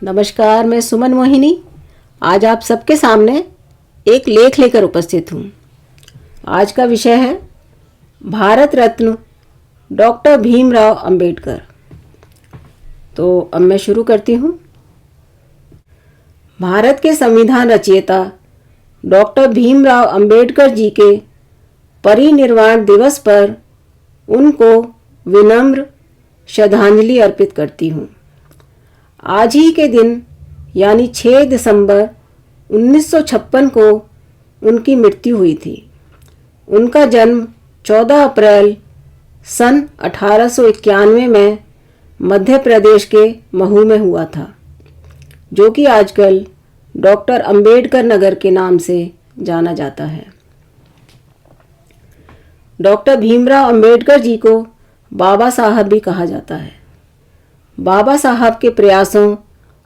नमस्कार, मैं सुमन मोहिनी आज आप सबके सामने एक लेख लेकर उपस्थित हूँ। आज का विषय है भारत रत्न डॉक्टर भीमराव अंबेडकर। तो अब मैं शुरू करती हूँ। भारत के संविधान रचयिता डॉक्टर भीमराव अंबेडकर जी के परिनिर्वाण दिवस पर उनको विनम्र श्रद्धांजलि अर्पित करती हूँ। आज ही के दिन यानी 6 दिसंबर 1956 को उनकी मृत्यु हुई थी। उनका जन्म 14 अप्रैल सन 1891 में मध्य प्रदेश के महू में हुआ था, जो कि आजकल डॉक्टर अंबेडकर नगर के नाम से जाना जाता है। डॉक्टर भीमराव अंबेडकर जी को बाबा साहब भी कहा जाता है। बाबा साहब के प्रयासों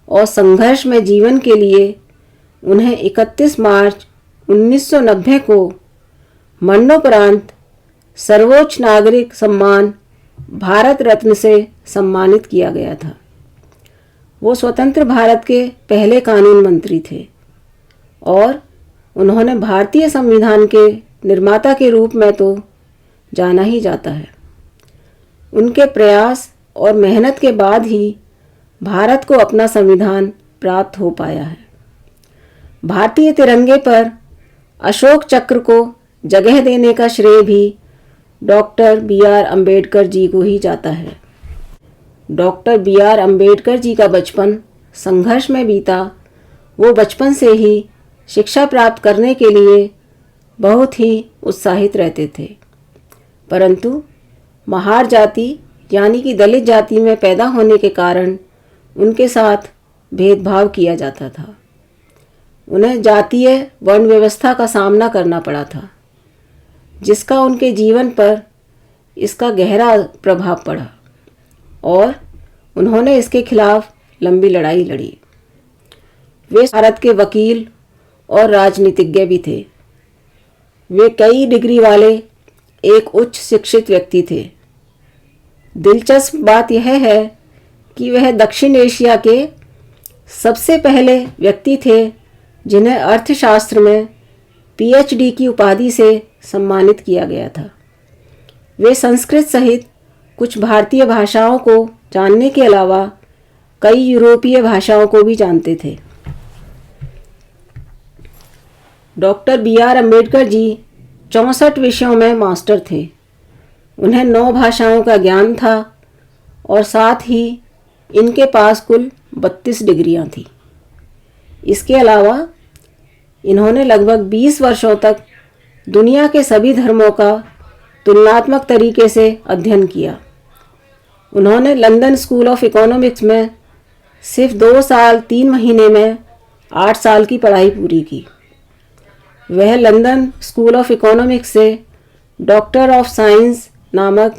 और संघर्ष में जीवन के लिए उन्हें 31 मार्च 1990 को मरणोपरांत सर्वोच्च नागरिक सम्मान भारत रत्न से सम्मानित किया गया था। वो स्वतंत्र भारत के पहले कानून मंत्री थे और उन्होंने भारतीय संविधान के निर्माता के रूप में तो जाना ही जाता है। उनके प्रयास और मेहनत के बाद ही भारत को अपना संविधान प्राप्त हो पाया है। भारतीय तिरंगे पर अशोक चक्र को जगह देने का श्रेय भी डॉक्टर B.R. अंबेडकर जी को ही जाता है। Doctor B.R. अंबेडकर जी का बचपन संघर्ष में बीता। वो बचपन से ही शिक्षा प्राप्त करने के लिए बहुत ही उत्साहित रहते थे, परंतु महार जाति यानी कि दलित जाति में पैदा होने के कारण उनके साथ भेदभाव किया जाता था। उन्हें जातीय वर्ण व्यवस्था का सामना करना पड़ा था, जिसका उनके जीवन पर इसका गहरा प्रभाव पड़ा और उन्होंने इसके खिलाफ लंबी लड़ाई लड़ी। वे भारत के वकील और राजनीतिज्ञ भी थे। वे कई डिग्री वाले एक उच्च शिक्षित व्यक्ति थे। दिलचस्प बात यह है कि वह दक्षिण एशिया के सबसे पहले व्यक्ति थे जिन्हें अर्थशास्त्र में PhD की उपाधि से सम्मानित किया गया था। वे संस्कृत सहित कुछ भारतीय भाषाओं को जानने के अलावा कई यूरोपीय भाषाओं को भी जानते थे। Doctor B.R. अंबेडकर जी 64 विषयों में मास्टर थे। उन्हें 9 भाषाओं का ज्ञान था और साथ ही इनके पास कुल 32 डिग्रियां थी। इसके अलावा इन्होंने लगभग 20 वर्षों तक दुनिया के सभी धर्मों का तुलनात्मक तरीके से अध्ययन किया। उन्होंने लंदन स्कूल ऑफ इकोनॉमिक्स में सिर्फ 2 साल 3 महीने में 8 साल की पढ़ाई पूरी की। वह लंदन स्कूल ऑफ इकोनॉमिक्स से डॉक्टर ऑफ साइंस नामक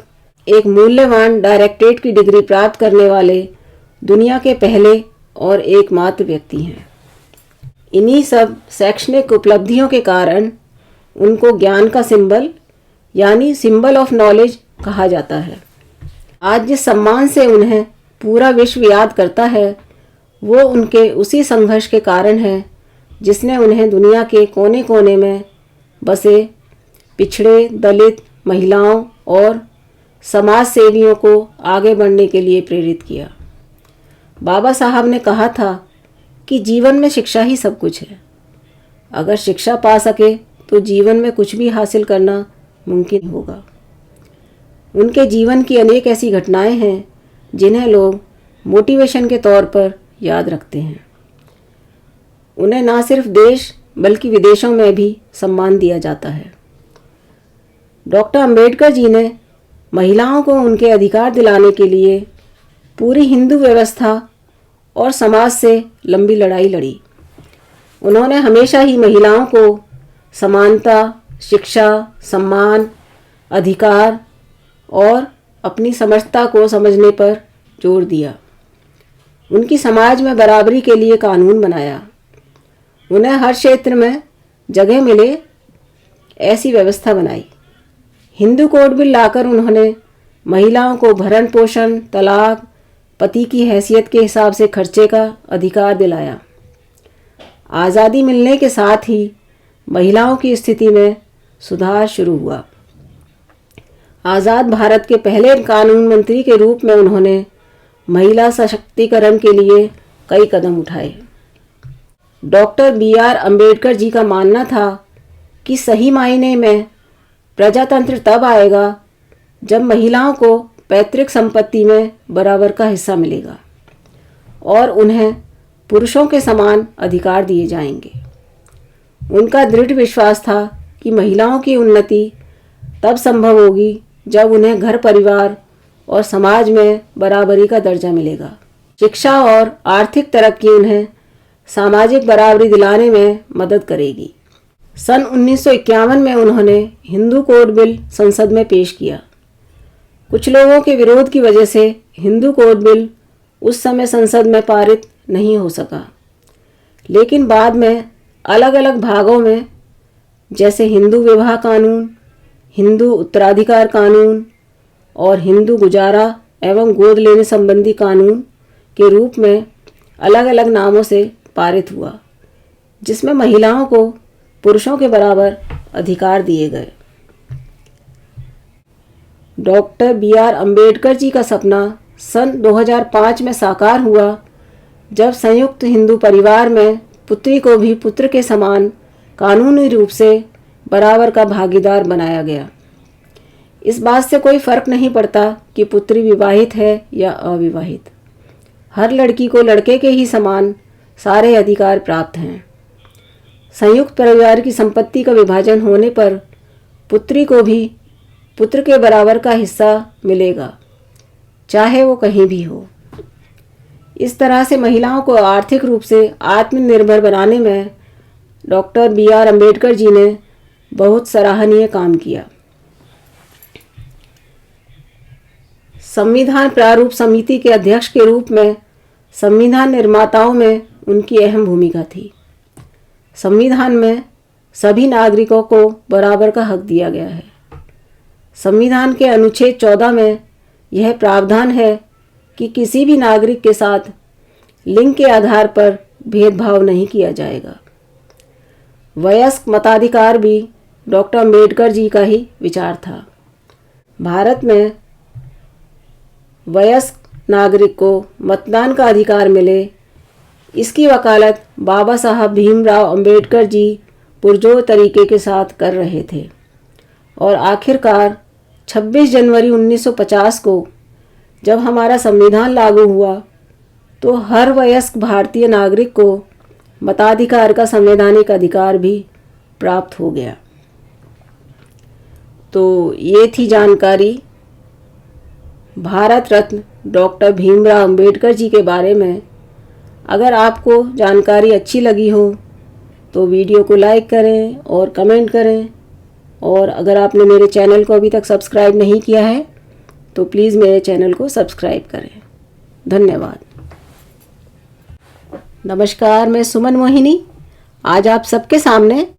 एक मूल्यवान डायरेक्टरेट की डिग्री प्राप्त करने वाले दुनिया के पहले और एकमात्र व्यक्ति हैं। इन्हीं सब शैक्षणिक उपलब्धियों के कारण उनको ज्ञान का सिंबल यानी सिंबल ऑफ नॉलेज कहा जाता है। आज जिस सम्मान से उन्हें पूरा विश्व याद करता है, वो उनके उसी संघर्ष के कारण है जिसने उन्हें दुनिया के कोने कोने में बसे पिछड़े, दलित, महिलाओं और समाज सेवियों को आगे बढ़ने के लिए प्रेरित किया। बाबा साहब ने कहा था कि जीवन में शिक्षा ही सब कुछ है। अगर शिक्षा पा सके तो जीवन में कुछ भी हासिल करना मुमकिन होगा। उनके जीवन की अनेक ऐसी घटनाएं हैं जिन्हें लोग मोटिवेशन के तौर पर याद रखते हैं। उन्हें ना सिर्फ देश बल्कि विदेशों में भी सम्मान दिया जाता है। डॉक्टर अंबेडकर जी ने महिलाओं को उनके अधिकार दिलाने के लिए पूरी हिंदू व्यवस्था और समाज से लंबी लड़ाई लड़ी। उन्होंने हमेशा ही महिलाओं को समानता, शिक्षा, सम्मान, अधिकार और अपनी समर्थता को समझने पर जोर दिया। उनकी समाज में बराबरी के लिए कानून बनाया। उन्हें हर क्षेत्र में जगह मिले ऐसी व्यवस्था बनाई। हिंदू कोड बिल लाकर उन्होंने महिलाओं को भरण पोषण, तलाक, पति की हैसियत के हिसाब से खर्चे का अधिकार दिलाया। आज़ादी मिलने के साथ ही महिलाओं की स्थिति में सुधार शुरू हुआ। आज़ाद भारत के पहले कानून मंत्री के रूप में उन्होंने महिला सशक्तिकरण के लिए कई कदम उठाए। Doctor B R. अम्बेडकर जी का मानना था कि सही मायने में प्रजातंत्र तब आएगा जब महिलाओं को पैतृक संपत्ति में बराबर का हिस्सा मिलेगा और उन्हें पुरुषों के समान अधिकार दिए जाएंगे। उनका दृढ़ विश्वास था कि महिलाओं की उन्नति तब संभव होगी जब उन्हें घर परिवार और समाज में बराबरी का दर्जा मिलेगा। शिक्षा और आर्थिक तरक्की उन्हें सामाजिक बराबरी दिलाने में मदद करेगी। सन 1951 में उन्होंने हिंदू कोड बिल संसद में पेश किया। कुछ लोगों के विरोध की वजह से हिंदू कोड बिल उस समय संसद में पारित नहीं हो सका, लेकिन बाद में अलग अलग भागों में, जैसे हिंदू विवाह कानून, हिंदू उत्तराधिकार कानून और हिंदू गुजारा एवं गोद लेने संबंधी कानून के रूप में अलग अलग नामों से पारित हुआ, जिसमें महिलाओं को पुरुषों के बराबर अधिकार दिए गए। Doctor B R. अम्बेडकर जी का सपना सन 2005 में साकार हुआ, जब संयुक्त हिंदू परिवार में पुत्री को भी पुत्र के समान कानूनी रूप से बराबर का भागीदार बनाया गया। इस बात से कोई फर्क नहीं पड़ता कि पुत्री विवाहित है या अविवाहित, हर लड़की को लड़के के ही समान सारे अधिकार प्राप्त हैं। संयुक्त परिवार की संपत्ति का विभाजन होने पर पुत्री को भी पुत्र के बराबर का हिस्सा मिलेगा, चाहे वो कहीं भी हो। इस तरह से महिलाओं को आर्थिक रूप से आत्मनिर्भर बनाने में डॉक्टर बी.आर. अम्बेडकर जी ने बहुत सराहनीय काम किया। संविधान प्रारूप समिति के अध्यक्ष के रूप में संविधान निर्माताओं में उनकी अहम भूमिका थी। संविधान में सभी नागरिकों को बराबर का हक दिया गया है। संविधान के अनुच्छेद 14 में यह प्रावधान है कि किसी भी नागरिक के साथ लिंग के आधार पर भेदभाव नहीं किया जाएगा। वयस्क मताधिकार भी डॉक्टर अम्बेडकर जी का ही विचार था। भारत में वयस्क नागरिक को मतदान का अधिकार मिले, इसकी वकालत बाबा साहब भीमराव अम्बेडकर जी पुरजोर तरीके के साथ कर रहे थे और आखिरकार 26 जनवरी 1950 को जब हमारा संविधान लागू हुआ तो हर वयस्क भारतीय नागरिक को मताधिकार का संवैधानिक अधिकार भी प्राप्त हो गया। तो ये थी जानकारी भारत रत्न डॉक्टर भीमराव अम्बेडकर जी के बारे में। अगर आपको जानकारी अच्छी लगी हो तो वीडियो को लाइक करें और कमेंट करें, और अगर आपने मेरे चैनल को अभी तक सब्सक्राइब नहीं किया है तो प्लीज़ मेरे चैनल को सब्सक्राइब करें। धन्यवाद। नमस्कार, मैं सुमन मोहिनी आज आप सबके सामने